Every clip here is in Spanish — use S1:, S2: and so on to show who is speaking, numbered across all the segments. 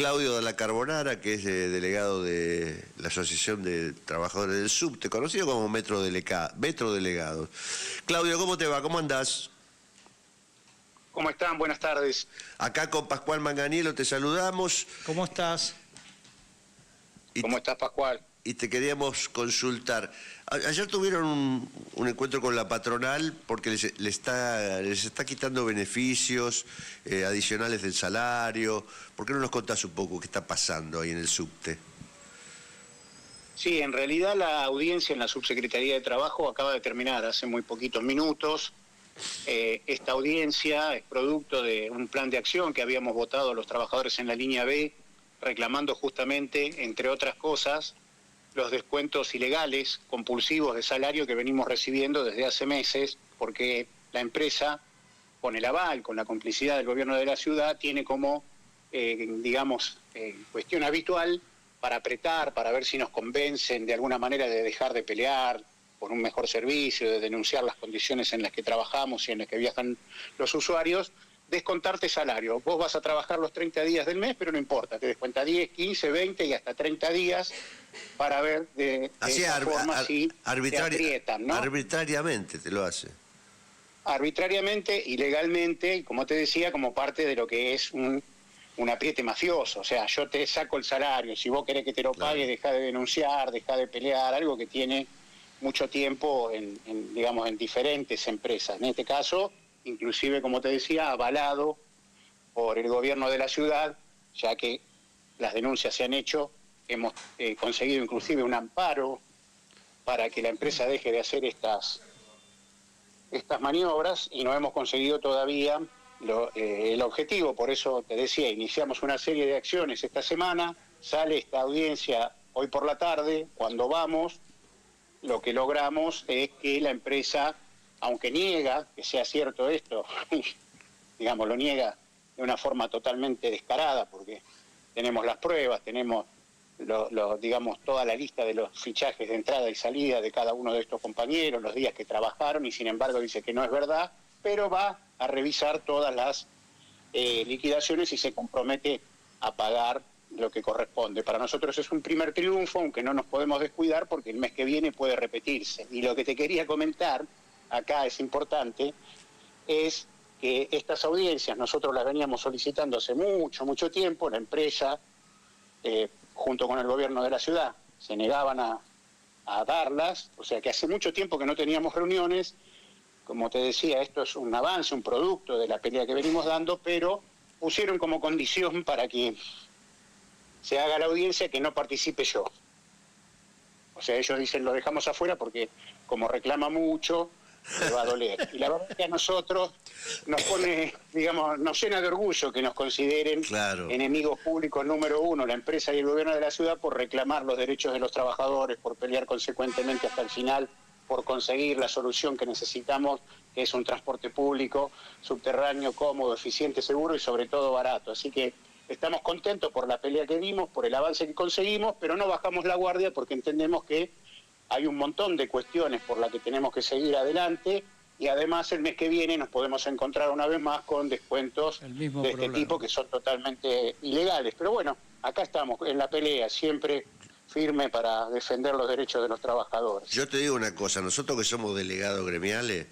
S1: Claudio de la Carbonara, que es delegado de la Asociación de Trabajadores del Subte, conocido como Metro Delegados. Claudio, ¿cómo te va? ¿Cómo andás?
S2: ¿Cómo están? Buenas tardes.
S1: Acá con Pascual Manganiello te saludamos.
S3: ¿Cómo estás?
S2: ¿Cómo estás, Pascual?
S1: Y te queríamos consultar. Ayer tuvieron un encuentro con la patronal porque les está quitando beneficios adicionales del salario. ¿Por qué no nos contás un poco qué está pasando ahí en el subte?
S2: Sí, en realidad la audiencia en la Subsecretaría de Trabajo acaba de terminar hace muy poquitos minutos. Esta audiencia es producto de un plan de acción que habíamos votado los trabajadores en la línea B, reclamando justamente, entre otras cosas, los descuentos ilegales, compulsivos de salario que venimos recibiendo desde hace meses, porque la empresa, con el aval, con la complicidad del gobierno de la ciudad, tiene como, cuestión habitual para apretar, para ver si nos convencen de alguna manera de dejar de pelear por un mejor servicio, de denunciar las condiciones en las que trabajamos y en las que viajan los usuarios, descontarte salario. Vos vas a trabajar los 30 días del mes, pero no importa, te descuenta 10, 15, 20 y hasta 30 días para ver de esa forma si te aprietan, ¿no?
S1: Arbitrariamente te lo hace.
S2: Arbitrariamente, ilegalmente, y como te decía, como parte de lo que es un apriete mafioso. O sea, yo te saco el salario, si vos querés que te lo pague, deja de denunciar, deja de pelear, algo que tiene mucho tiempo en diferentes empresas. En este caso, inclusive, como te decía, avalado por el gobierno de la ciudad, ya que las denuncias se han hecho, hemos conseguido inclusive un amparo para que la empresa deje de hacer estas maniobras y no hemos conseguido todavía el objetivo. Por eso te decía, iniciamos una serie de acciones esta semana, sale esta audiencia hoy por la tarde. Cuando vamos, lo que logramos es que la empresa, aunque niega que sea cierto esto, lo niega de una forma totalmente descarada, porque tenemos las pruebas, tenemos toda la lista de los fichajes de entrada y salida de cada uno de estos compañeros, los días que trabajaron, y sin embargo dice que no es verdad, pero va a revisar todas las liquidaciones y se compromete a pagar lo que corresponde. Para nosotros es un primer triunfo, aunque no nos podemos descuidar porque el mes que viene puede repetirse. Y lo que te quería comentar, acá es importante, es que estas audiencias nosotros las veníamos solicitando hace mucho tiempo. La empresa, junto con el gobierno de la ciudad, se negaban a darlas, o sea que hace mucho tiempo que no teníamos reuniones. Como te decía, esto es un avance, un producto de la pelea que venimos dando, pero pusieron como condición para que se haga la audiencia que no participe yo. O sea, ellos dicen, lo dejamos afuera porque como reclama mucho, le va a doler. Y la verdad es que a nosotros nos pone, nos llena de orgullo que nos consideren enemigos públicos número uno, la empresa y el gobierno de la ciudad, por reclamar los derechos de los trabajadores, por pelear consecuentemente hasta el final, por conseguir la solución que necesitamos, que es un transporte público, subterráneo, cómodo, eficiente, seguro y sobre todo barato. Así que estamos contentos por la pelea que dimos, por el avance que conseguimos, pero no bajamos la guardia porque entendemos que hay un montón de cuestiones por las que tenemos que seguir adelante, y además el mes que viene nos podemos encontrar una vez más con descuentos de este tipo que son totalmente ilegales. Pero bueno, acá estamos en la pelea, siempre firme para defender los derechos de los trabajadores.
S1: Yo te digo una cosa, nosotros que somos delegados gremiales,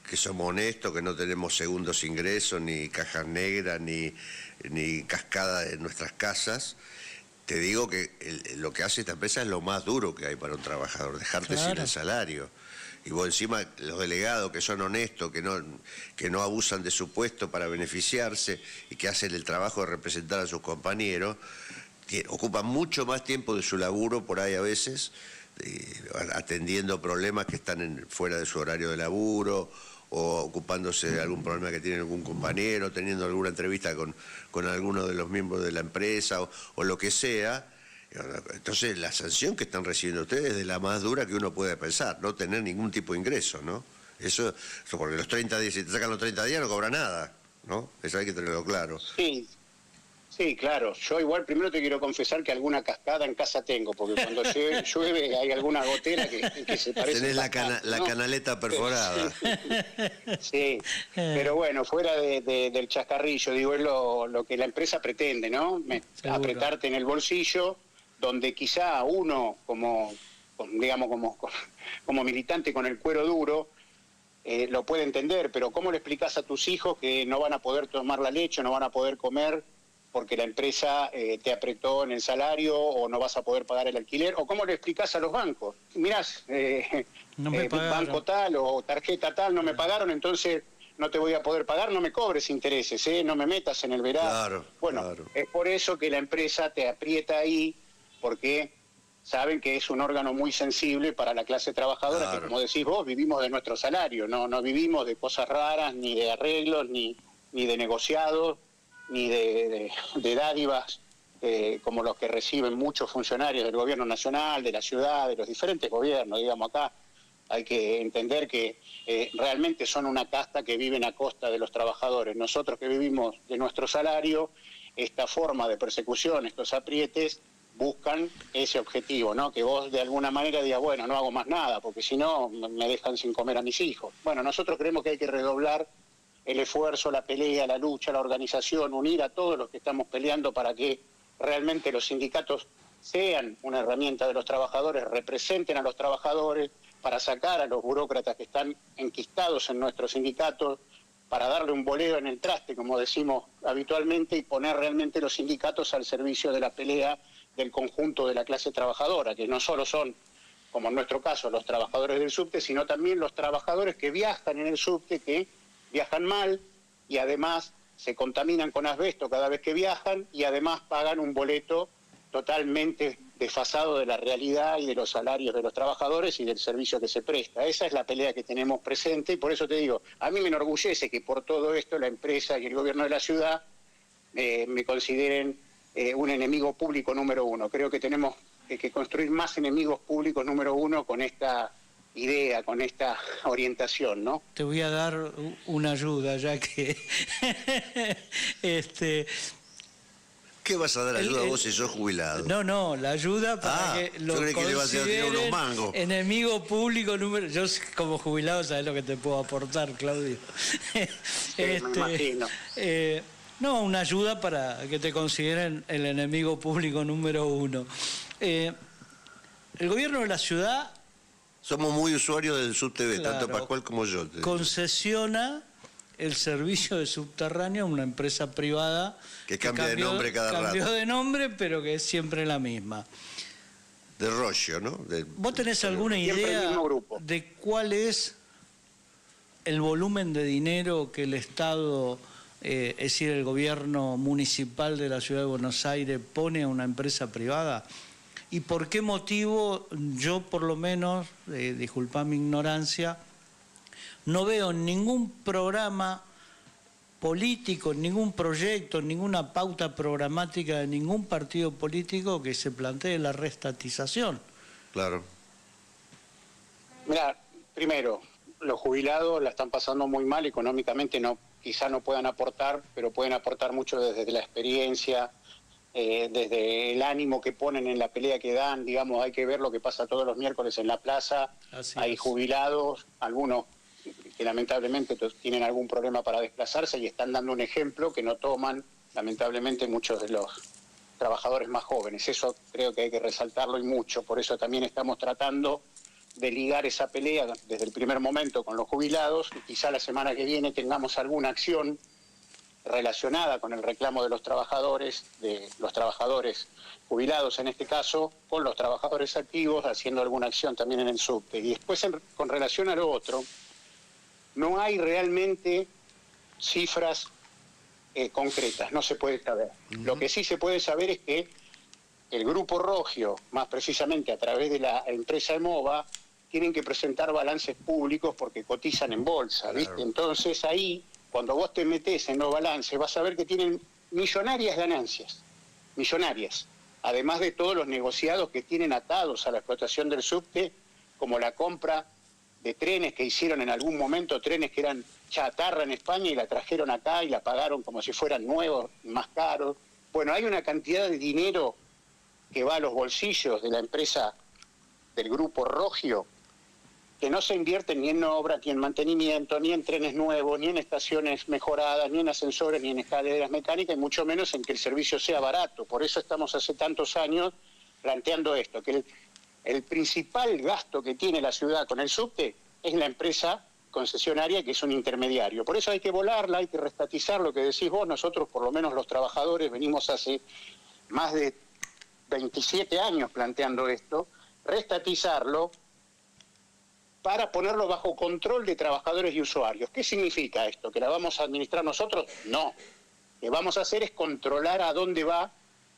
S1: que somos honestos, que no tenemos segundos ingresos, ni cajas negras, ni cascada en nuestras casas, te digo que lo que hace esta empresa es lo más duro que hay para un trabajador, dejarte sin el salario. Y vos encima, los delegados que son honestos, que no abusan de su puesto para beneficiarse y que hacen el trabajo de representar a sus compañeros, que ocupan mucho más tiempo de su laburo por ahí a veces, atendiendo problemas que están fuera de su horario de laburo, o ocupándose de algún problema que tiene algún compañero, teniendo alguna entrevista con alguno de los miembros de la empresa o lo que sea. Entonces la sanción que están recibiendo ustedes es de la más dura que uno puede pensar, no tener ningún tipo de ingreso, ¿no? Eso porque los 30 días, si te sacan los 30 días no cobra nada, ¿no? Eso hay que tenerlo claro.
S2: Sí, Sí, claro. Yo igual primero te quiero confesar que alguna cascada en casa tengo, porque cuando llueve hay alguna gotera que se parece.
S1: Tenés
S2: bastante,
S1: la
S2: ¿no?
S1: canaleta perforada.
S2: Sí, pero bueno, fuera del chascarrillo, digo, es lo que la empresa pretende, ¿no? Apretarte en el bolsillo, donde quizá uno, digamos, como militante con el cuero duro, lo puede entender, pero ¿cómo le explicás a tus hijos que no van a poder tomar la leche, no van a poder comer porque la empresa te apretó en el salario o no vas a poder pagar el alquiler? ¿O cómo le explicás a los bancos? Mirás,
S3: No me pagaron.
S2: banco tal o tarjeta tal no me pagaron, entonces no te voy a poder pagar, no me cobres intereses, no me metas en el verano.
S1: Claro,
S2: bueno,
S1: claro.
S2: Es por eso que la empresa te aprieta ahí, porque saben que es un órgano muy sensible para la clase trabajadora,
S1: Claro.
S2: que como decís vos, vivimos de nuestro salario, no vivimos de cosas raras, ni de arreglos, ni de negociados, ni de dádivas como los que reciben muchos funcionarios del gobierno nacional, de la ciudad, de los diferentes gobiernos. Digamos, acá hay que entender que realmente son una casta que viven a costa de los trabajadores. Nosotros que vivimos de nuestro salario, esta forma de persecución, estos aprietes, buscan ese objetivo, ¿no? Que vos de alguna manera digas, bueno, no hago más nada, porque si no me dejan sin comer a mis hijos. Bueno, nosotros creemos que hay que redoblar el esfuerzo, la pelea, la lucha, la organización, unir a todos los que estamos peleando para que realmente los sindicatos sean una herramienta de los trabajadores, representen a los trabajadores, para sacar a los burócratas que están enquistados en nuestros sindicatos, para darle un boleo en el traste, como decimos habitualmente, y poner realmente los sindicatos al servicio de la pelea del conjunto de la clase trabajadora, que no solo son, como en nuestro caso, los trabajadores del subte, sino también los trabajadores que viajan en el subte, que viajan mal y además se contaminan con asbesto cada vez que viajan y además pagan un boleto totalmente desfasado de la realidad y de los salarios de los trabajadores y del servicio que se presta. Esa es la pelea que tenemos presente y por eso te digo, a mí me enorgullece que por todo esto la empresa y el gobierno de la ciudad me consideren un enemigo público número uno. Creo que tenemos que construir más enemigos públicos número uno con esta idea, con esta orientación, ¿no?
S3: Te voy a dar una ayuda, ya que
S1: ¿Qué vas a dar ayuda vos si sos jubilado?
S3: No, la ayuda para que lo consideren
S1: unos mangos.
S3: enemigo público número... Yo como jubilado, ¿sabes lo que te puedo aportar, Claudio?
S2: Sí, me imagino.
S3: No, una ayuda para que te consideren el enemigo público número uno. El gobierno de la ciudad...
S1: Somos muy usuarios del SubTV,
S3: claro,
S1: tanto Pascual como yo.
S3: Concesiona el servicio de subterráneo a una empresa privada
S1: que cambia de nombre cada rato.
S3: Cambió de nombre, pero que es siempre la misma.
S1: De Roggio, ¿no?
S3: ¿Vos tenés alguna idea de cuál es el volumen de dinero que el Estado, es decir, el gobierno municipal de la Ciudad de Buenos Aires, pone a una empresa privada? ¿Y por qué motivo yo, por lo menos, disculpa mi ignorancia, no veo ningún programa político, ningún proyecto, ninguna pauta programática de ningún partido político que se plantee la reestatización?
S1: Claro.
S2: Mira, primero, los jubilados la están pasando muy mal económicamente, quizá no puedan aportar, pero pueden aportar mucho desde la experiencia, desde el ánimo que ponen en la pelea que dan. Digamos, hay que ver lo que pasa todos los miércoles en la plaza. Hay jubilados, algunos que lamentablemente tienen algún problema para desplazarse y están dando un ejemplo que no toman lamentablemente muchos de los trabajadores más jóvenes. Eso creo que hay que resaltarlo y mucho, por eso también estamos tratando de ligar esa pelea desde el primer momento con los jubilados y quizá la semana que viene tengamos alguna acción relacionada con el reclamo de los trabajadores jubilados en este caso, con los trabajadores activos, haciendo alguna acción también en el subte. Y después, con relación a lo otro, no hay realmente cifras concretas, no se puede saber. Lo que sí se puede saber es que el Grupo Roggio, más precisamente a través de la empresa EMOVA, tienen que presentar balances públicos porque cotizan en bolsa, ¿viste? Claro. Entonces ahí, cuando vos te metés en los balances, vas a ver que tienen millonarias ganancias, millonarias, además de todos los negociados que tienen atados a la explotación del subte, como la compra de trenes que hicieron en algún momento, trenes que eran chatarra en España y la trajeron acá y la pagaron como si fueran nuevos, más caros. Bueno, hay una cantidad de dinero que va a los bolsillos de la empresa del Grupo Rogio, que no se invierte ni en obra, ni en mantenimiento, ni en trenes nuevos, ni en estaciones mejoradas, ni en ascensores, ni en escaleras mecánicas, y mucho menos en que el servicio sea barato. Por eso estamos hace tantos años planteando esto, que el principal gasto que tiene la ciudad con el subte es la empresa concesionaria, que es un intermediario. Por eso hay que volarla, hay que restatizar lo que decís vos. Nosotros, por lo menos los trabajadores, venimos hace más de 27 años planteando esto, restatizarlo, para ponerlo bajo control de trabajadores y usuarios. ¿Qué significa esto? ¿Que la vamos a administrar nosotros? No. Lo que vamos a hacer es controlar a dónde va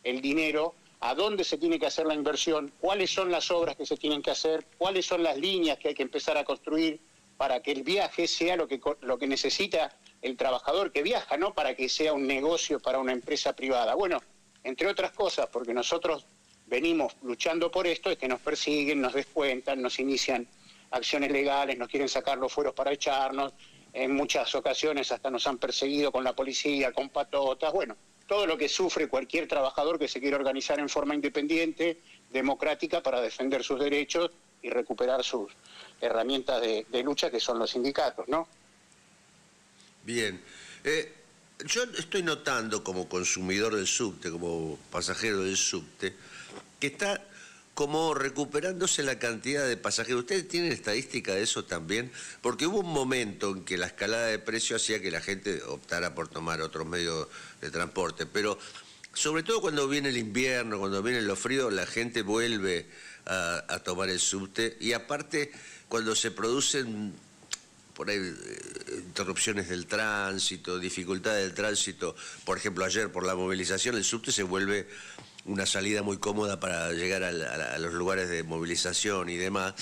S2: el dinero, a dónde se tiene que hacer la inversión, cuáles son las obras que se tienen que hacer, cuáles son las líneas que hay que empezar a construir para que el viaje sea lo que necesita el trabajador que viaja, no para que sea un negocio para una empresa privada. Bueno, entre otras cosas, porque nosotros venimos luchando por esto, es que nos persiguen, nos descuentan, nos inician acciones legales, nos quieren sacar los fueros para echarnos, en muchas ocasiones hasta nos han perseguido con la policía, con patotas, bueno, todo lo que sufre cualquier trabajador que se quiere organizar en forma independiente, democrática, para defender sus derechos y recuperar sus herramientas de lucha, que son los sindicatos, ¿no?
S1: Bien. Yo estoy notando como consumidor del subte, como pasajero del subte, que está como recuperándose la cantidad de pasajeros. ¿Ustedes tienen estadística de eso también? Porque hubo un momento en que la escalada de precios hacía que la gente optara por tomar otros medios de transporte, pero sobre todo cuando viene el invierno, cuando vienen los fríos, la gente vuelve a tomar el subte, y aparte cuando se producen por ahí interrupciones del tránsito, dificultades del tránsito, por ejemplo ayer por la movilización, el subte se vuelve una salida muy cómoda para llegar a los lugares de movilización y demás.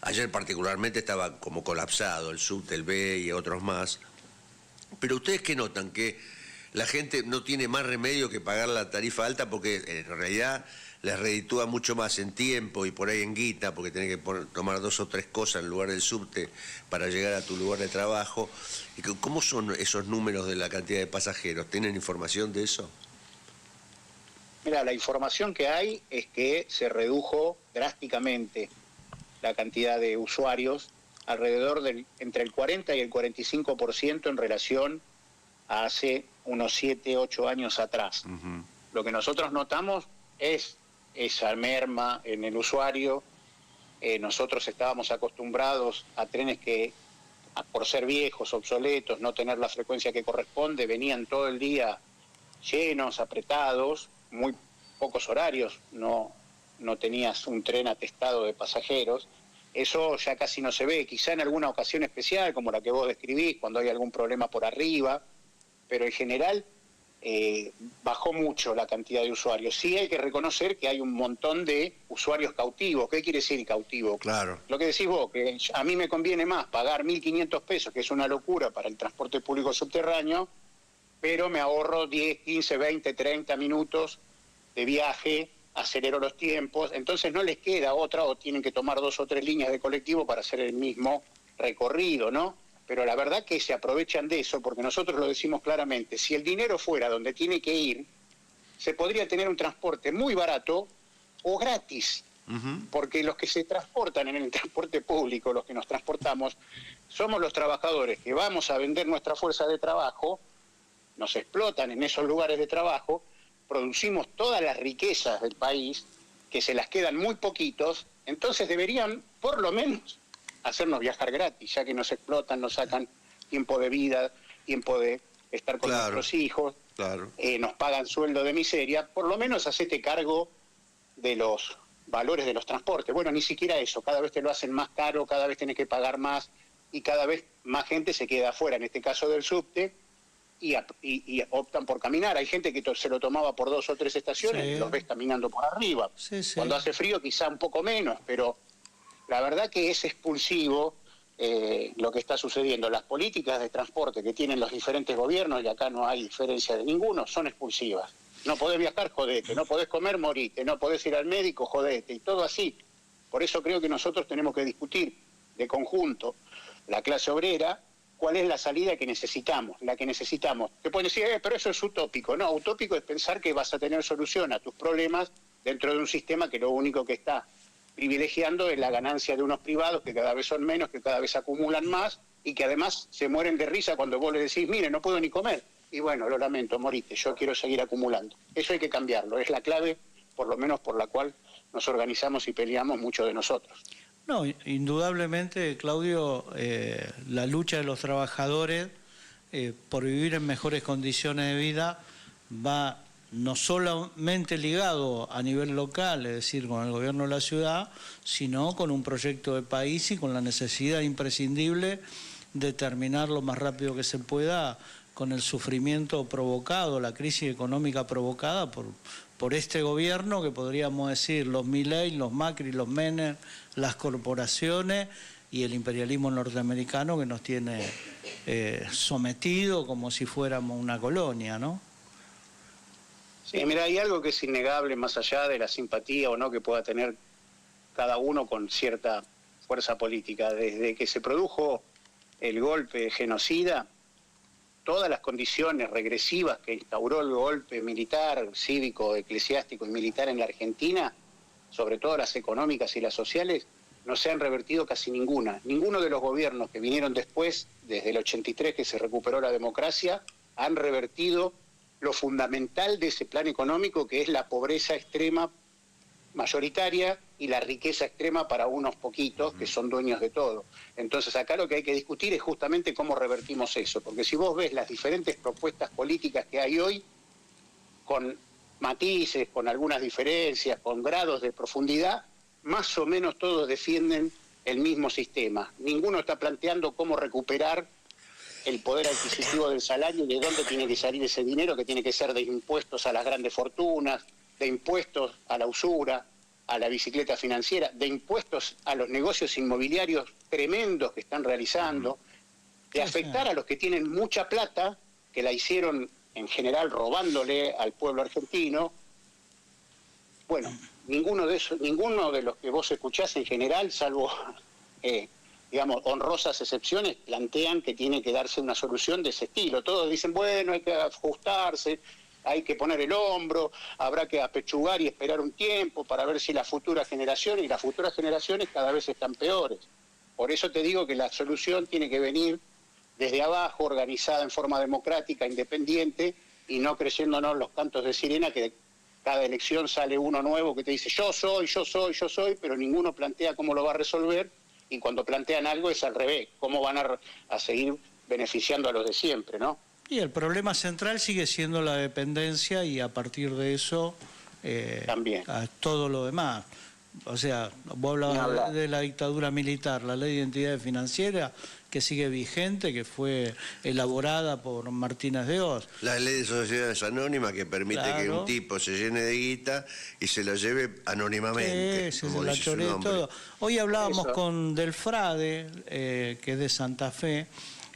S1: Ayer particularmente estaba como colapsado el subte, el B y otros más. Pero ¿ustedes qué notan? Que la gente no tiene más remedio que pagar la tarifa alta, porque en realidad les reditúa mucho más en tiempo y por ahí en guita, porque tenés que tomar 2 o 3 cosas en lugar del subte para llegar a tu lugar de trabajo. ¿Y cómo son esos números de la cantidad de pasajeros? ¿Tienen información de eso?
S2: Mira, la información que hay es que se redujo drásticamente la cantidad de usuarios, alrededor entre el 40 y el 45% en relación a hace unos 7, 8 años atrás. Uh-huh. Lo que nosotros notamos es esa merma en el usuario. Nosotros estábamos acostumbrados a trenes que, por ser viejos, obsoletos, no tener la frecuencia que corresponde, venían todo el día llenos, apretados, muy pocos horarios, no tenías un tren atestado de pasajeros. Eso ya casi no se ve, quizá en alguna ocasión especial, como la que vos describís, cuando hay algún problema por arriba, pero en general bajó mucho la cantidad de usuarios. Sí hay que reconocer que hay un montón de usuarios cautivos. ¿Qué quiere decir cautivo?
S1: Claro.
S2: Lo que decís vos, que a mí me conviene más pagar 1.500 pesos, que es una locura para el transporte público subterráneo, pero me ahorro 10, 15, 20, 30 minutos de viaje, acelero los tiempos, entonces no les queda otra, o tienen que tomar 2 o 3 líneas de colectivo para hacer el mismo recorrido, ¿no? Pero la verdad que se aprovechan de eso, porque nosotros lo decimos claramente, si el dinero fuera donde tiene que ir, se podría tener un transporte muy barato o gratis, porque los que se transportan en el transporte público, los que nos transportamos, somos los trabajadores que vamos a vender nuestra fuerza de trabajo, nos explotan en esos lugares de trabajo, producimos todas las riquezas del país, que se las quedan muy poquitos, entonces deberían, por lo menos, hacernos viajar gratis, ya que nos explotan, nos sacan tiempo de vida, tiempo de estar con nuestros hijos, nos pagan sueldo de miseria, por lo menos hacete cargo de los valores de los transportes. Bueno, ni siquiera eso, cada vez te lo hacen más caro, cada vez tenés que pagar más, y cada vez más gente se queda afuera, en este caso del subte, y optan por caminar. Hay gente que se lo tomaba por 2 o 3 estaciones, y los ves caminando por arriba. Cuando hace frío quizá un poco menos, pero la verdad que es expulsivo lo que está sucediendo. Las políticas de transporte que tienen los diferentes gobiernos, y acá no hay diferencia de ninguno, son expulsivas. No podés viajar, jodete, no podés comer, morite, no podés ir al médico, jodete, y todo así. Por eso creo que nosotros tenemos que discutir de conjunto, la clase obrera, cuál es la salida que necesitamos, la que necesitamos. Te pueden decir, pero eso es utópico. No, utópico es pensar que vas a tener solución a tus problemas dentro de un sistema que lo único que está privilegiando es la ganancia de unos privados que cada vez son menos, que cada vez acumulan más y que además se mueren de risa cuando vos les decís, mire, no puedo ni comer. Y bueno, lo lamento, morite, yo quiero seguir acumulando. Eso hay que cambiarlo, es la clave, por lo menos por la cual nos organizamos y peleamos muchos de nosotros.
S3: No, indudablemente, Claudio, la lucha de los trabajadores por vivir en mejores condiciones de vida va no solamente ligado a nivel local, es decir, con el gobierno de la ciudad, sino con un proyecto de país y con la necesidad imprescindible de terminar lo más rápido que se pueda con el sufrimiento provocado, la crisis económica provocada por este gobierno, que podríamos decir los Milei, los Macri, los Menem, las corporaciones y el imperialismo norteamericano que nos tiene sometido como si fuéramos una colonia, ¿no?
S2: Sí, mira, hay algo que es innegable más allá de la simpatía o no que pueda tener cada uno con cierta fuerza política. Desde que se produjo el golpe genocida, todas las condiciones regresivas que instauró el golpe militar, cívico, eclesiástico y militar en la Argentina, sobre todo las económicas y las sociales, no se han revertido casi ninguna. Ninguno de los gobiernos que vinieron después, desde el 83 que se recuperó la democracia, han revertido lo fundamental de ese plan económico, que es la pobreza extrema mayoritaria y la riqueza extrema para unos poquitos que son dueños de todo. Entonces acá lo que hay que discutir es justamente cómo revertimos eso, porque si vos ves las diferentes propuestas políticas que hay hoy, con matices, con algunas diferencias, con grados de profundidad, más o menos todos defienden el mismo sistema. Ninguno está planteando cómo recuperar el poder adquisitivo del salario y de dónde tiene que salir ese dinero, que tiene que ser de impuestos a las grandes fortunas, de impuestos a la usura, a la bicicleta financiera, de impuestos a los negocios inmobiliarios tremendos que están realizando, de afectar a los que tienen mucha plata, que la hicieron en general robándole al pueblo argentino. Bueno, ninguno de los que vos escuchás en general, salvo digamos, honrosas excepciones, plantean que tiene que darse una solución de ese estilo. Todos dicen, bueno, hay que ajustarse, hay que poner el hombro, habrá que apechugar y esperar un tiempo para ver si las futuras generaciones, y las futuras generaciones cada vez están peores. Por eso te digo que la solución tiene que venir desde abajo, organizada en forma democrática, independiente, y no creyéndonos los cantos de sirena que cada elección sale uno nuevo que te dice yo soy, pero ninguno plantea cómo lo va a resolver. Y cuando plantean algo es al revés, cómo van a seguir beneficiando a los de siempre, ¿no?
S3: Y el problema central sigue siendo la dependencia y a partir de eso
S2: también
S3: a todo lo demás. O sea, vos hablabas de la dictadura militar, la ley de identidad financiera que sigue vigente, que fue elaborada por Martínez de Hoz.
S1: La ley de sociedades anónimas que permite que un tipo se llene de guita y se la lleve anónimamente.
S3: Sí, se la choree todo. Hoy hablábamos con Delfrade, que es de Santa Fe,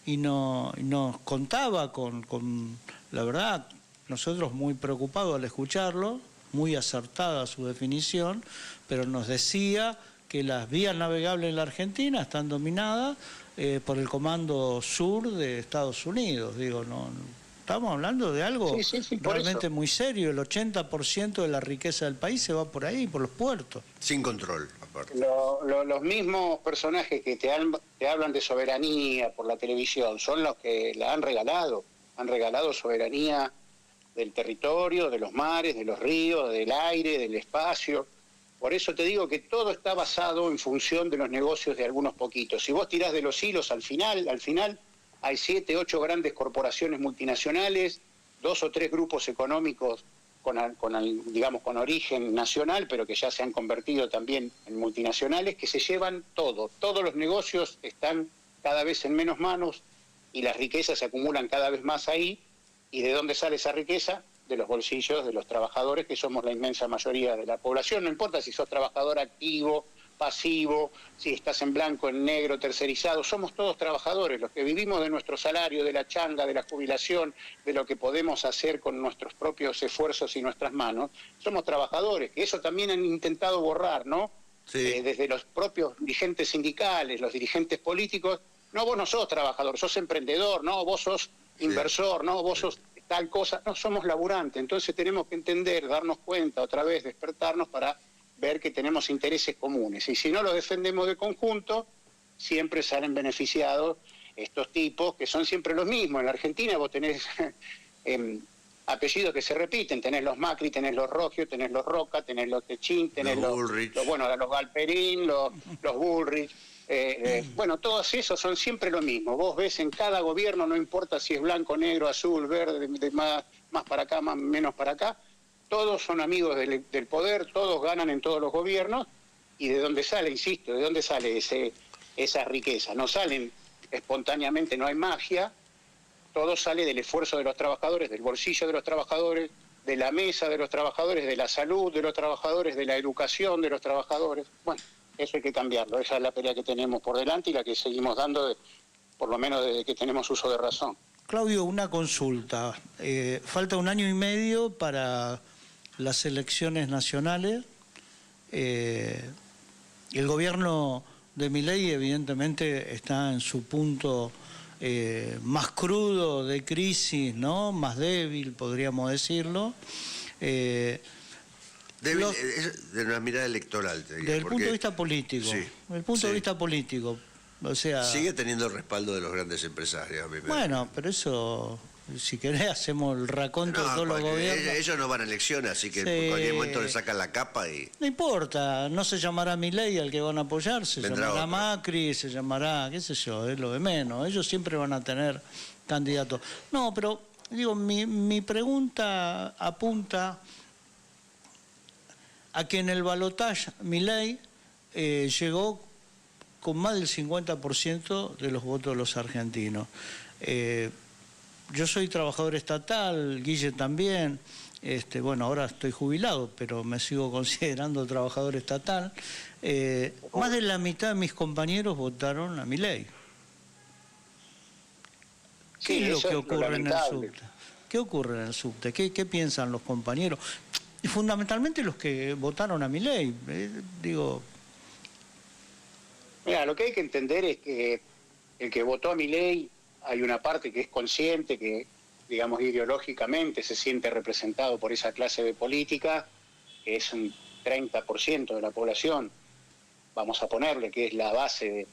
S3: y nos contaba con la verdad, nosotros muy preocupados al escucharlo, muy acertada su definición, pero nos decía que las vías navegables en la Argentina están dominadas por el Comando Sur de Estados Unidos. Digo, no estamos hablando de algo realmente muy serio. El 80% de la riqueza del país se va por ahí, por los puertos.
S1: Sin control, aparte.
S2: Los mismos personajes que te hablan de soberanía por la televisión son los que la han regalado soberanía del territorio, de los mares, de los ríos, del aire, del espacio. Por eso te digo que todo está basado en función de los negocios de algunos poquitos. Si vos tirás de los hilos al final hay 7, 8 grandes corporaciones multinacionales, 2 o 3 grupos económicos con origen nacional, pero que ya se han convertido también en multinacionales, que se llevan todo. Todos los negocios están cada vez en menos manos y las riquezas se acumulan cada vez más ahí. ¿Y de dónde sale esa riqueza? De los bolsillos de los trabajadores, que somos la inmensa mayoría de la población. No importa si sos trabajador activo, pasivo, si estás en blanco, en negro, tercerizado, somos todos trabajadores, los que vivimos de nuestro salario, de la changa, de la jubilación, de lo que podemos hacer con nuestros propios esfuerzos y nuestras manos, somos trabajadores, que eso también han intentado borrar, ¿no?
S1: Sí.
S2: Desde los propios dirigentes sindicales, los dirigentes políticos, No, vos no sos trabajador, sos emprendedor, no, vos sos inversor, no, vos sos tal cosa. No, somos laburantes. Entonces tenemos que entender, darnos cuenta, otra vez despertarnos para ver que tenemos intereses comunes. Y si no los defendemos de conjunto, siempre salen beneficiados estos tipos, que son siempre los mismos. En la Argentina vos tenés apellidos que se repiten, tenés los Macri, tenés los Rogio, tenés los Roca, tenés los Techín, tenés los Galperín, los Bullrich. Bueno, todos esos son siempre lo mismo. Vos ves en cada gobierno, no importa si es blanco, negro, azul, verde, más para acá, menos para acá, todos son amigos del poder, todos ganan en todos los gobiernos. ¿Y de dónde sale, insisto, de dónde sale esa riqueza? No salen espontáneamente, no hay magia. Todo sale del esfuerzo de los trabajadores, del bolsillo de los trabajadores, de la mesa de los trabajadores, de la salud de los trabajadores, de la educación de los trabajadores. Bueno, eso hay que cambiarlo. Esa es la pelea que tenemos por delante y la que seguimos dando, por lo menos desde que tenemos uso de razón.
S3: Claudio, una consulta. Falta 1 año y medio para las elecciones nacionales. El gobierno de Milei evidentemente está en su punto más crudo de crisis, ¿no? Más débil, podríamos decirlo.
S1: Débil de una mirada electoral, te digo.
S3: Desde el punto de vista político. Sí, desde el punto de vista político. O sea,
S1: sigue teniendo el respaldo de los grandes empresarios.
S3: Bueno, pero eso, si querés, hacemos el raconto de todos los gobiernos.
S1: Ellos no van a elecciones, así que en cualquier momento le sacan la capa y...
S3: No importa, no se llamará Milei al que van a apoyar, se llamará Macri, se llamará, qué sé yo, es lo de menos. Ellos siempre van a tener candidatos. No, pero, digo, mi pregunta apunta a que en el balotaje Milei llegó con más del 50% de los votos de los argentinos. Yo soy trabajador estatal, Guille también, bueno, ahora estoy jubilado, pero me sigo considerando trabajador estatal. Más de la mitad de mis compañeros votaron a Milei. ¿Qué es lo que ocurre en el subte? ¿Qué ocurre en el subte? ¿Qué piensan los compañeros? Y fundamentalmente los que votaron a Milei, digo...
S2: Mira, lo que hay que entender es que el que votó a Milei, hay una parte que es consciente, que, digamos, ideológicamente se siente representado por esa clase de política, que es un 30% de la población, vamos a ponerle, que es la base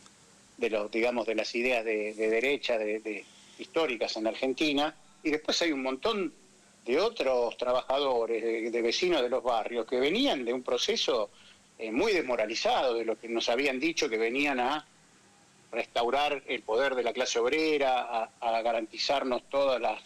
S2: de los, digamos, de las ideas de derecha, históricas en la Argentina, y después hay un montón de otros trabajadores, de vecinos de los barrios, que venían de un proceso muy desmoralizado, de lo que nos habían dicho que venían a restaurar el poder de la clase obrera, a garantizarnos todas las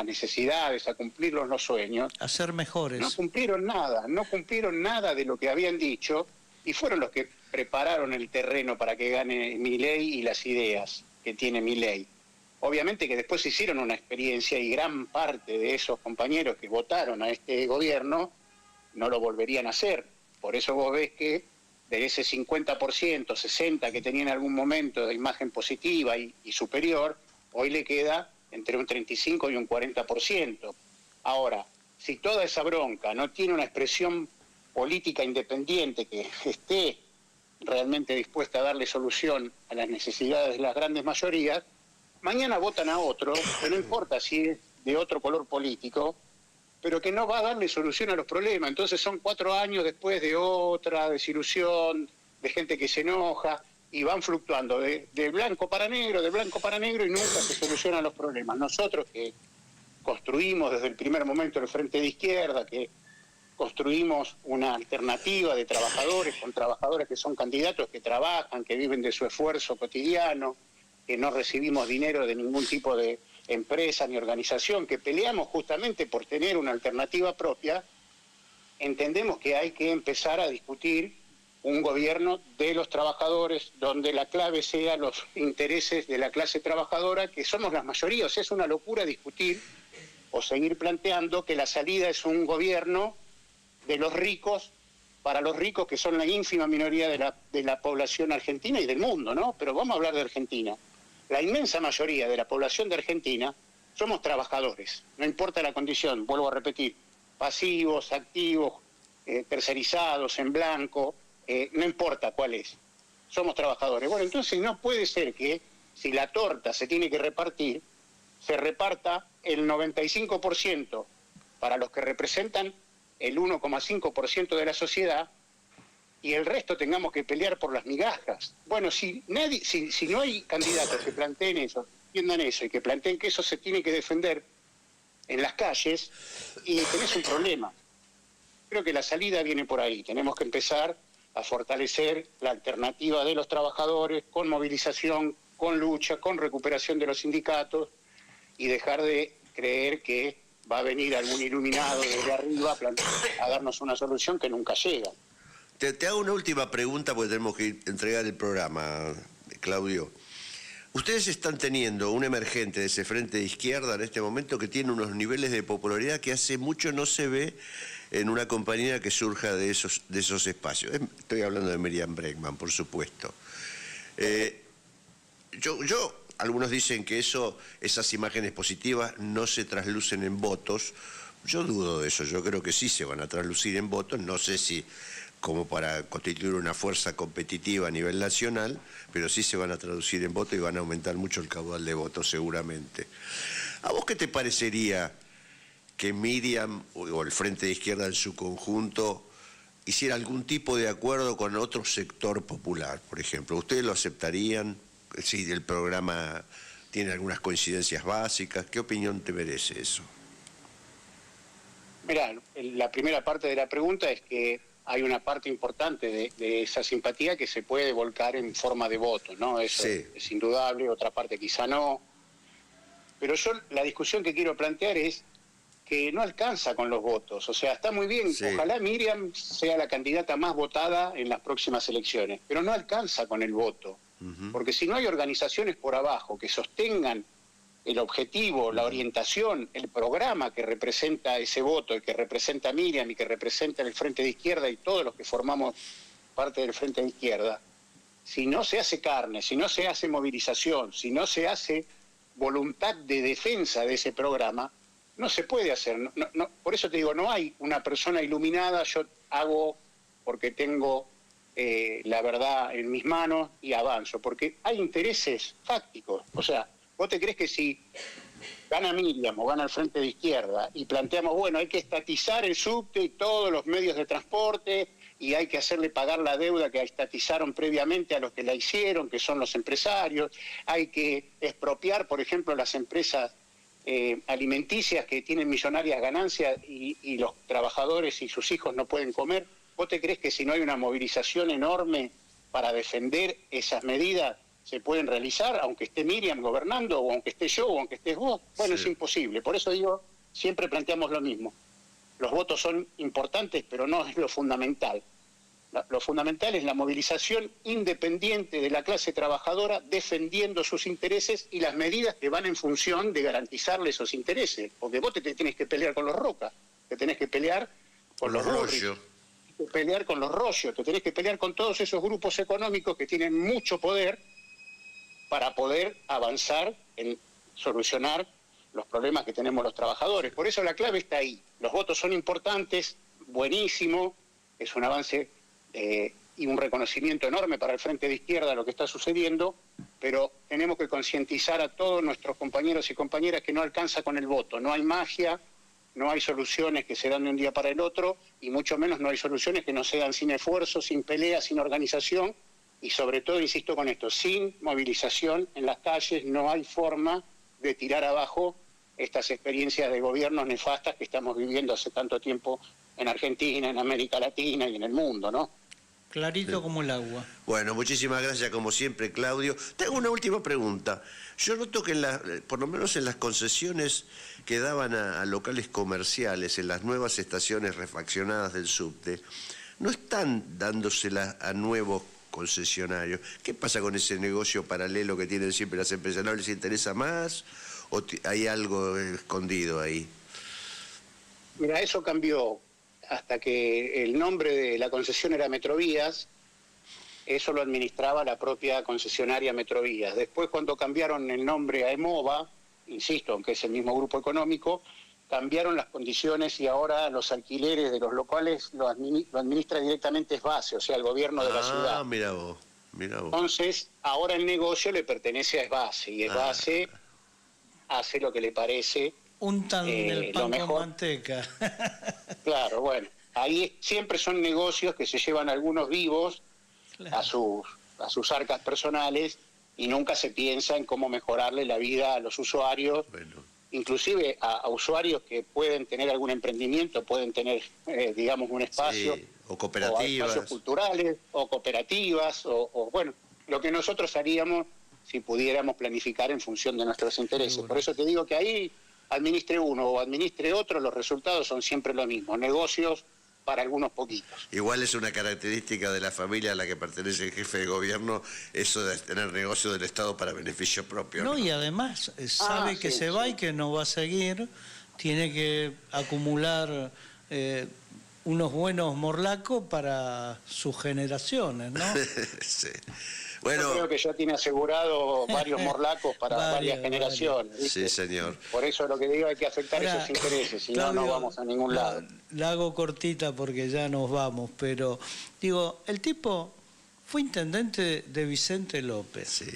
S2: necesidades, a cumplir los sueños.
S3: A ser mejores.
S2: No cumplieron nada de lo que habían dicho, y fueron los que prepararon el terreno para que gane Milei y las ideas que tiene Milei. Obviamente que después hicieron una experiencia y gran parte de esos compañeros que votaron a este gobierno no lo volverían a hacer. Por eso vos ves que de ese 50%, 60% que tenía en algún momento de imagen positiva y superior, hoy le queda entre un 35 y un 40%. Ahora, si toda esa bronca no tiene una expresión política independiente que esté realmente dispuesta a darle solución a las necesidades de las grandes mayorías, mañana votan a otro, que no importa si es de otro color político, pero que no va a darle solución a los problemas. Entonces son 4 años después de otra desilusión, de gente que se enoja, y van fluctuando de blanco para negro, y nunca se solucionan los problemas. Nosotros que construimos desde el primer momento el Frente de Izquierda, que construimos una alternativa de trabajadores, con trabajadores que son candidatos, que trabajan, que viven de su esfuerzo cotidiano, que no recibimos dinero de ningún tipo de empresa ni organización, que peleamos justamente por tener una alternativa propia, entendemos que hay que empezar a discutir un gobierno de los trabajadores, donde la clave sea los intereses de la clase trabajadora, que somos las mayorías. O sea, es una locura discutir o seguir planteando que la salida es un gobierno de los ricos, para los ricos, que son la ínfima minoría de la población argentina y del mundo, ¿no? Pero vamos a hablar de Argentina. La inmensa mayoría de la población de Argentina somos trabajadores, no importa la condición, vuelvo a repetir, pasivos, activos, tercerizados, en blanco, no importa cuál es. somos trabajadores. Bueno, entonces no puede ser que si la torta se tiene que repartir, se reparta el 95% para los que representan el 1,5% de la sociedad y el resto tengamos que pelear por las migajas. Bueno, si no hay candidatos que planteen eso, entiendan eso y que planteen que eso se tiene que defender en las calles, y tenés un problema. Creo que la salida viene por ahí. Tenemos que empezar a fortalecer la alternativa de los trabajadores con movilización, con lucha, con recuperación de los sindicatos y dejar de creer que va a venir algún iluminado desde arriba a darnos una solución que nunca llega.
S1: Te hago una última pregunta porque tenemos que entregar el programa, Claudio. Ustedes están teniendo un emergente de ese frente de izquierda en este momento que tiene unos niveles de popularidad que hace mucho no se ve en una compañía que surja de esos espacios. Estoy hablando de Miriam Bregman, por supuesto. Algunos dicen que esas imágenes positivas no se traslucen en votos. Yo dudo de eso, yo creo que sí se van a traslucir en votos, no sé si como para constituir una fuerza competitiva a nivel nacional, pero sí se van a traducir en votos y van a aumentar mucho el caudal de votos seguramente. ¿A vos qué te parecería que Miriam o el Frente de Izquierda en su conjunto hiciera algún tipo de acuerdo con otro sector popular, por ejemplo? ¿Ustedes lo aceptarían? Si el programa tiene algunas coincidencias básicas, ¿qué opinión te merece eso?
S2: Mirá, la primera parte de la pregunta es que hay una parte importante de esa simpatía que se puede volcar en forma de voto, ¿no? Eso sí, es indudable, otra parte quizá no. Pero yo la discusión que quiero plantear es que no alcanza con los votos. O sea, está muy bien, sí, ojalá Miriam sea la candidata más votada en las próximas elecciones, pero no alcanza con el voto. Porque si no hay organizaciones por abajo que sostengan el objetivo, la orientación, el programa que representa ese voto, el que representa a Miriam y que representa el Frente de Izquierda y todos los que formamos parte del Frente de Izquierda, si no se hace carne, si no se hace movilización, si no se hace voluntad de defensa de ese programa, no se puede hacer. No, por eso te digo, no hay una persona iluminada, yo hago porque tengo la verdad en mis manos y avanzo, porque hay intereses fácticos. O sea, ¿vos te crees que si gana Miriam o gana el Frente de Izquierda y planteamos, bueno, hay que estatizar el subte y todos los medios de transporte y hay que hacerle pagar la deuda que estatizaron previamente a los que la hicieron, que son los empresarios, hay que expropiar, por ejemplo, las empresas alimenticias que tienen millonarias ganancias y los trabajadores y sus hijos no pueden comer? ¿Vos te crees que si no hay una movilización enorme para defender esas medidas se pueden realizar, aunque esté Miriam gobernando, o aunque esté yo, o aunque estés vos? Bueno, sí, es imposible. Por eso digo, siempre planteamos lo mismo. Los votos son importantes, pero no es lo fundamental. Lo fundamental es la movilización independiente de la clase trabajadora defendiendo sus intereses y las medidas que van en función de garantizarle esos intereses. Porque vos te tenés que pelear con los Roca, te tenés que pelear con los Rollos, pelear con los Rollos, te tenés que pelear con todos esos grupos económicos que tienen mucho poder para poder avanzar en solucionar los problemas que tenemos los trabajadores. Por eso la clave está ahí. Los votos son importantes, buenísimo, es un avance y un reconocimiento enorme para el Frente de Izquierda lo que está sucediendo, pero tenemos que concientizar a todos nuestros compañeros y compañeras que no alcanza con el voto. No hay magia, no hay soluciones que se dan de un día para el otro, y mucho menos no hay soluciones que no se dan sin esfuerzo, sin pelea, sin organización, y sobre todo, insisto con esto, sin movilización en las calles no hay forma de tirar abajo estas experiencias de gobiernos nefastas que estamos viviendo hace tanto tiempo en Argentina, en América Latina y en el mundo, ¿no?
S3: Clarito como el agua.
S1: Bueno, muchísimas gracias como siempre, Claudio. Tengo una última pregunta. Yo noto que por lo menos en las concesiones que daban a locales comerciales, en las nuevas estaciones refaccionadas del subte, no están dándoselas a nuevos concesionarios. ¿Qué pasa con ese negocio paralelo que tienen siempre las empresas? ¿No les interesa más o hay algo escondido ahí?
S2: Mira, eso cambió. Hasta que el nombre de la concesión era Metrovías, eso lo administraba la propia concesionaria Metrovías. Después, cuando cambiaron el nombre a EMOVA, insisto, aunque es el mismo grupo económico, cambiaron las condiciones y ahora los alquileres de los locales lo administra directamente SBASE, o sea, el gobierno de la ciudad.
S1: Ah, mira vos. Mirá vos.
S2: Entonces, ahora el negocio le pertenece a Esbase, y Esbase hace lo que le parece
S3: untan el pan
S2: lo mejor.
S3: con manteca.
S2: Claro, bueno, ahí siempre son negocios que se llevan algunos vivos
S3: Claro.
S2: a sus arcas personales, y nunca se piensa en cómo mejorarle la vida a los usuarios, inclusive a usuarios que pueden tener algún emprendimiento, pueden tener, digamos, un espacio,
S1: o cooperativas,
S2: o espacios culturales, o cooperativas, o bueno, lo que nosotros haríamos si pudiéramos planificar en función de nuestros intereses.
S3: Seguro.
S2: Por eso te digo que ahí, administre uno o administre otro, los resultados son siempre lo mismo, negocios para algunos poquitos.
S1: Igual es una característica de la familia a la que pertenece el jefe de gobierno, eso de tener negocio del Estado para beneficio propio.
S3: No, y además sabe que se va y que no va a seguir, tiene que acumular unos buenos morlacos para sus generaciones, ¿no?
S1: Sí. Bueno,
S2: yo creo que ya tiene asegurado varios morlacos para varias generaciones. ¿Viste?
S1: Sí, señor.
S2: Por eso lo que digo, hay que afectar esos intereses, si no, no vamos a ningún lado.
S3: La hago cortita porque ya nos vamos, pero digo, el tipo fue intendente de Vicente López.
S1: Sí.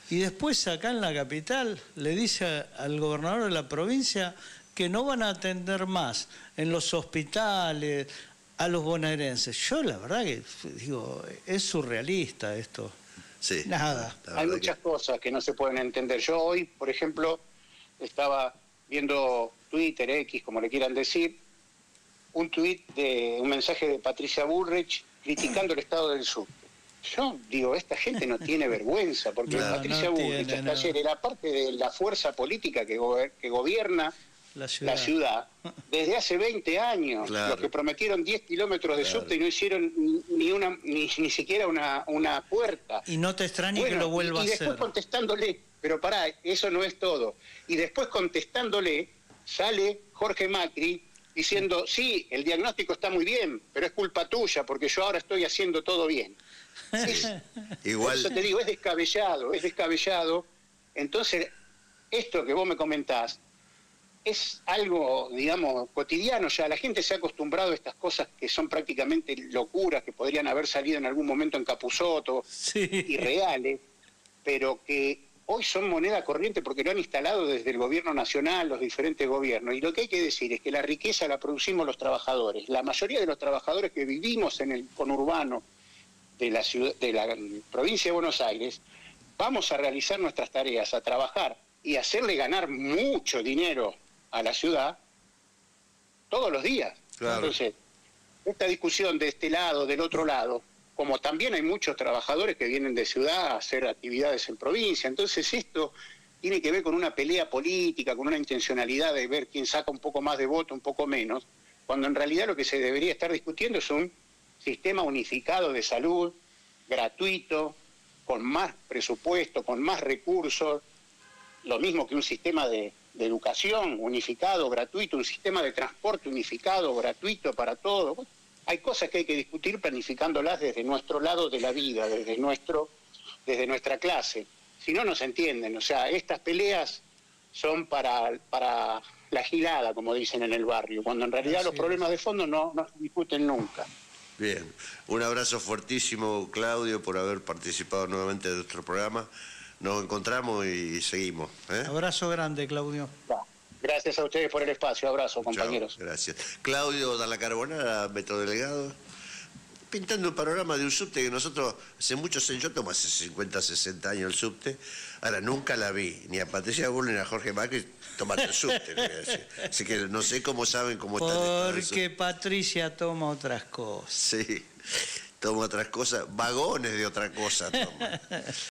S3: Y después acá en la capital le dice al gobernador de la provincia que no van a atender más en los hospitales a los bonaerenses. Yo la verdad que digo, es surrealista esto.
S1: Sí.
S3: Nada.
S2: Hay muchas cosas que no se pueden entender. Yo hoy, por ejemplo, estaba viendo Twitter, X, como le quieran decir, un mensaje de Patricia Bullrich criticando el estado del subte. Yo digo, esta gente no tiene vergüenza, porque Patricia Bullrich hasta ayer era parte de la fuerza política que gobierna la ciudad desde hace 20 años.
S1: Claro.
S2: Los que prometieron 10 kilómetros de subte y no hicieron ni siquiera una puerta.
S3: Y no te extrañe que lo vuelva a hacer.
S2: Y después contestándole, pero pará, eso no es todo. Y después contestándole sale Jorge Macri diciendo, sí, el diagnóstico está muy bien, pero es culpa tuya porque yo ahora estoy haciendo todo bien.
S1: Igual.
S2: Por eso te digo, es descabellado. Entonces, esto que vos me comentás es algo, digamos, cotidiano ya. La gente se ha acostumbrado a estas cosas que son prácticamente locuras, que podrían haber salido en algún momento en Capusotto, irreales, pero que hoy son moneda corriente porque lo han instalado desde el gobierno nacional, los diferentes gobiernos. Y lo que hay que decir es que la riqueza la producimos los trabajadores. La mayoría de los trabajadores que vivimos en el conurbano de la provincia de Buenos Aires, vamos a realizar nuestras tareas, a trabajar y hacerle ganar mucho dinero a la ciudad todos los días. Claro. Entonces, esta discusión de este lado, del otro lado, como también hay muchos trabajadores que vienen de ciudad a hacer actividades en provincia, entonces esto tiene que ver con una pelea política, con una intencionalidad de ver quién saca un poco más de voto, un poco menos, cuando en realidad lo que se debería estar discutiendo es un sistema unificado de salud, gratuito, con más presupuesto, con más recursos, lo mismo que un sistema de educación unificado, gratuito, un sistema de transporte unificado, gratuito para todos. Bueno, hay cosas que hay que discutir planificándolas desde nuestro lado de la vida, desde nuestra clase. Si no, no se entienden. O sea, estas peleas son para la gilada, como dicen en el barrio, cuando en realidad los problemas de fondo no se discuten nunca.
S1: Bien, un abrazo fuertísimo, Claudio, por haber participado nuevamente de nuestro programa. Nos encontramos y seguimos.
S3: Abrazo grande, Claudio.
S2: Gracias a ustedes por el espacio. Abrazo, compañeros.
S1: Chao, gracias. Claudio Dalla Carbonara, metrodelegado, pintando un panorama de un subte que nosotros hace muchos años, yo tomo hace 50, 60 años el subte, ahora nunca la vi, ni a Patricia Bullrich ni a Jorge Macri tomando el subte, le voy a decir. Así que no sé cómo saben cómo están.
S3: Porque Patricia toma otras cosas.
S1: Sí, toma otras cosas, vagones de otra cosa toma.